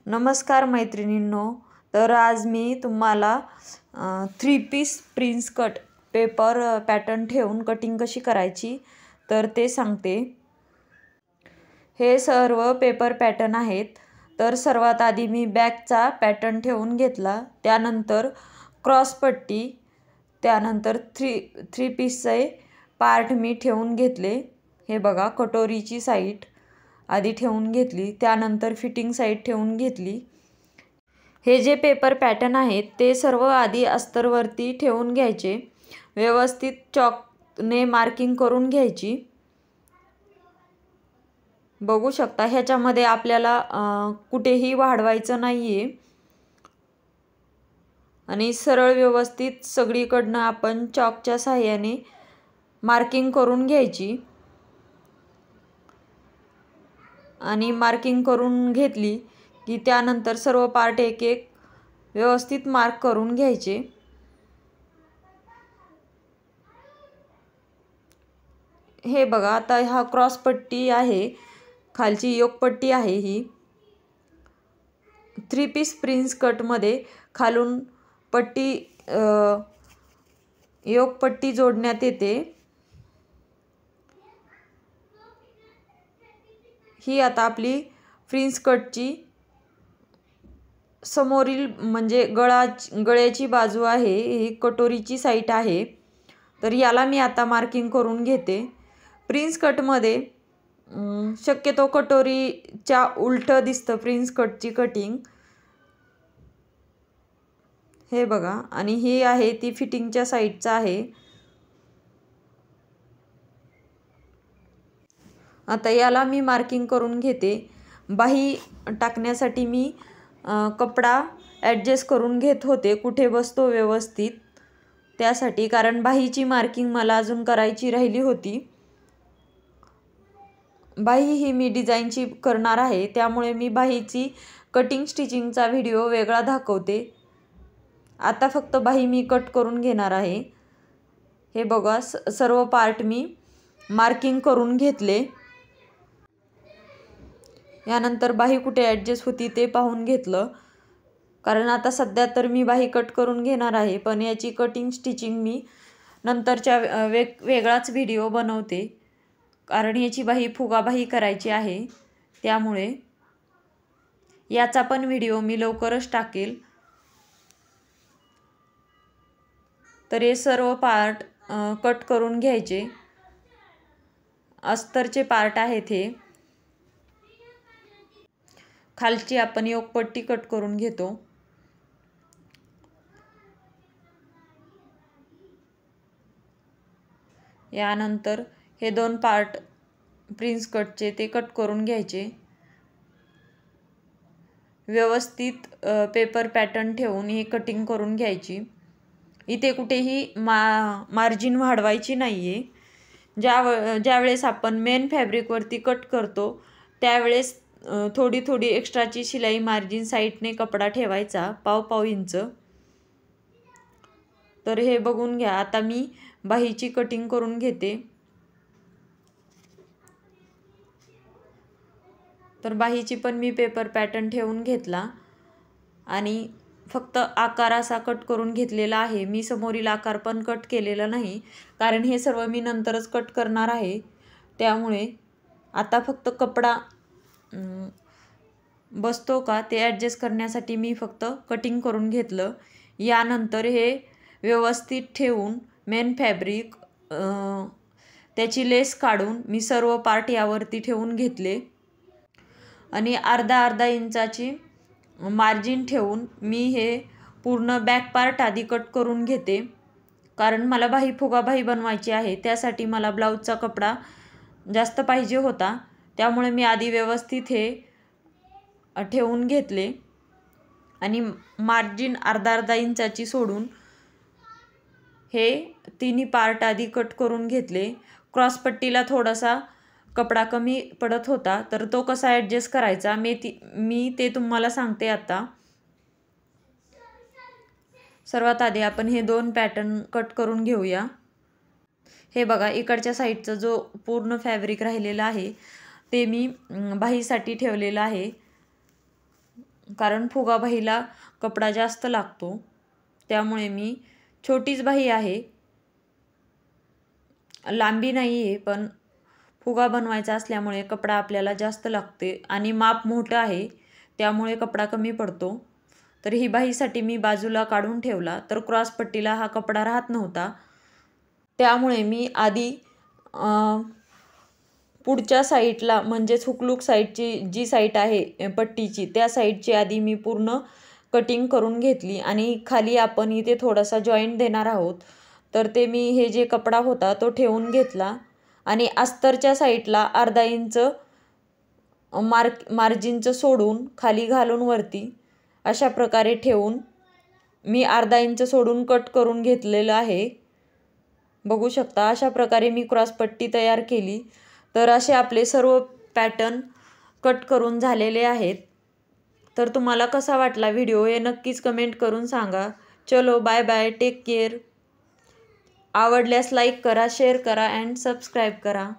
नमस्कार मैत्रिणींनो, तर आज मी तुम्हाला 3 piece prince cut paper pattern ठेवून कटिंग कशी करायची तर ते सांगते। हे सर्व पेपर पॅटर्न आहेत। तर सर्वात आधी मी बॅकचा पॅटर्न ठेवून घेतला, त्यानंतर क्रॉस पट्टी, त्यानंतर थ्री पीसचे पार्ट मी ठेवून घेतले। हे बघा, कटोरीची साईड आधी ठेवून घेतली, त्यानंतर फिटिंग साईड ठेवून घेतली। हे जे पेपर पॅटर्न आहेत ते सर्व आधी अस्तरवरती ठेवून घ्यायचे, व्यवस्थित चॉकने मार्किंग करून घ्यायची। बघू शकता, ह्याच्यामध्ये आपल्याला कुठेही वाढवायचं नाहीये आणि सरळ व्यवस्थित सगळीकडनं आपण चॉकच्या साहाय्याने मार्किंग करून घ्यायची। आणि मार्किंग करून घेतली की त्यानंतर सर्व पार्ट एक एक व्यवस्थित मार्क करून घ्यायचे। हे बघा, आता हा क्रॉस पट्टी आहे, खालची योक पट्टी आहे। ही 3 पीस प्रिन्स कटमध्ये खालून पट्टी योक पट्टी जोडण्यात येते। ही आता आपली प्रिन्स कटची समोरील म्हणजे गळ्याची बाजू आहे, ही कटोरीची साईड आहे। तर याला मी आता मार्किंग करून घेते। प्रिन्स कटमध्ये शक्यतो कटोरीच्या उलटं दिसतं प्रिन्स कटची कटिंग। हे बघा, आणि ही आहे ती फिटिंगच्या साईडचा आहे। आता याला मी मार्किंग करून घेते। बाही टाकण्यासाठी मी कपडा ॲडजस्ट करून घेत होते, कुठे बसतो व्यवस्थित त्यासाठी, कारण बाहीची मार्किंग मला अजून करायची राहिली होती। बाही ही मी डिझाईनची करणार आहे, त्यामुळे मी बाहीची कटिंग स्टिचिंगचा व्हिडिओ वेगळा दाखवते। आता फक्त बाही मी कट करून घेणार आहे। हे बघा, सर्व पार्ट मी मार्किंग करून घेतले। यानंतर बाही कुठे ॲडजस्ट होती ते पाहून घेतलं, कारण आता सध्या तर मी बाही कट करून घेणार आहे, पण याची कटिंग स्टिचिंग मी नंतरच्या वेगळाच व्हिडिओ बनवते, कारण याची बाही फुगाबाही करायची आहे, त्यामुळे याचा पण व्हिडिओ मी लवकरच टाकेल। तर हे सर्व पार्ट कट करून घ्यायचे, अस्तरचे पार्ट आहेत हे। खालची आपण योक पट्टी कट करून घेतो। यानंतर हे 2 पार्ट प्रिन्स कटचे ते कट करून घ्यायचे। व्यवस्थित पेपर पॅटर्न ठेवून ही कटिंग करून घ्यायची। इथे कुठेही मार्जिन वाढवायची नाहीये। ज्यावेळेस आपण मेन फॅब्रिकवरती कट करतो त्यावेळेस थोडी थोडी एक्स्ट्राची शिलाई मार्जिन साईडने कपडा ठेवायचा, पाव इंच। तर हे बघून घ्या, आता मी बाहीची कटिंग करून घेते। तर बाहीची पण मी पेपर पॅटर्न ठेवून घेतला आणि फक्त आकार असा कट करून घेतलेला आहे। मी समोरील आकार पण कट केलेला नाही, कारण हे सर्व मी नंतरच कट करणार आहे, त्यामुळे आता फक्त कपडा बसतो का ते ॲडजस्ट करण्यासाठी मी फक्त कटिंग करून घेतलं। यानंतर हे व्यवस्थित ठेवून मेन फॅब्रिक त्याची लेस काढून मी सर्व पार्ट यावरती ठेवून घेतले आणि अर्धा इंचाची मार्जिन ठेवून मी हे पूर्ण बॅक पार्ट आधी कट करून घेते, कारण मला बाही फुगाबाही बनवायची आहे, त्यासाठी मला ब्लाऊजचा कपडा जास्त पाहिजे होता, त्यामुळे मी आधी व्यवस्थित हे ठेवून घेतले आणि मार्जिन अर्धा इंचाची सोडून हे तिन्ही पार्ट आधी कट करून घेतले। क्रॉस पट्टीला थोडासा कपडा कमी पडत होता, तर तो कसा ॲडजस्ट करायचा मी ते तुम्हाला सांगते आता। सर्वात आधी आपण हे 2 पॅटर्न कट करून घेऊया। हे बघा, इकडच्या साईडचा जो पूर्ण फॅब्रिक राहिलेला आहे ते मी बाहीसाठी ठेवलेला आहे। कारण फुगाबाईला कपडा जास्त लागतो, त्यामुळे मी छोटीच बाही आहे, लांबी नाही आहे, पण फुगा बनवायचा असल्यामुळे कपडा आपल्याला जास्त लागते आणि माप मोठं आहे त्यामुळे कपडा कमी पडतो. तर ही बाहीसाठी मी बाजूला काढून ठेवला. तर क्रॉसपट्टीला हा कपडा राहत नव्हता, त्यामुळे मी आधी पुढच्या साईडला म्हणजेच हुकलूक साईडची जी साईड आहे पट्टीची, त्या साईडची आधी मी पूर्ण कटिंग करून घेतली आणि खाली आपण इथे थोडासा जॉईंट देणार आहोत. तर ते मी हे जे कपडा होता तो ठेवून घेतला आणि अस्तरच्या साईडला अर्धा इंच मार्जिनचं सोडून खाली घालून वरती अशा प्रकारे ठेवून मी अर्धा इंच सोडून कट करून घेतलेलं आहे. बघू शकता अशा प्रकारे मी क्रॉसपट्टी तयार केली. तर असे आपले सर्व पॅटर्न कट करून झालेले आहेत. तर तुम्हाला कसा वाटला व्हिडिओ हे नक्कीच कमेंट करून सांगा. चलो बाय बाय, टेक केअर. आवडल्यास लाईक करा, शेअर करा अँड सबस्क्राईब करा.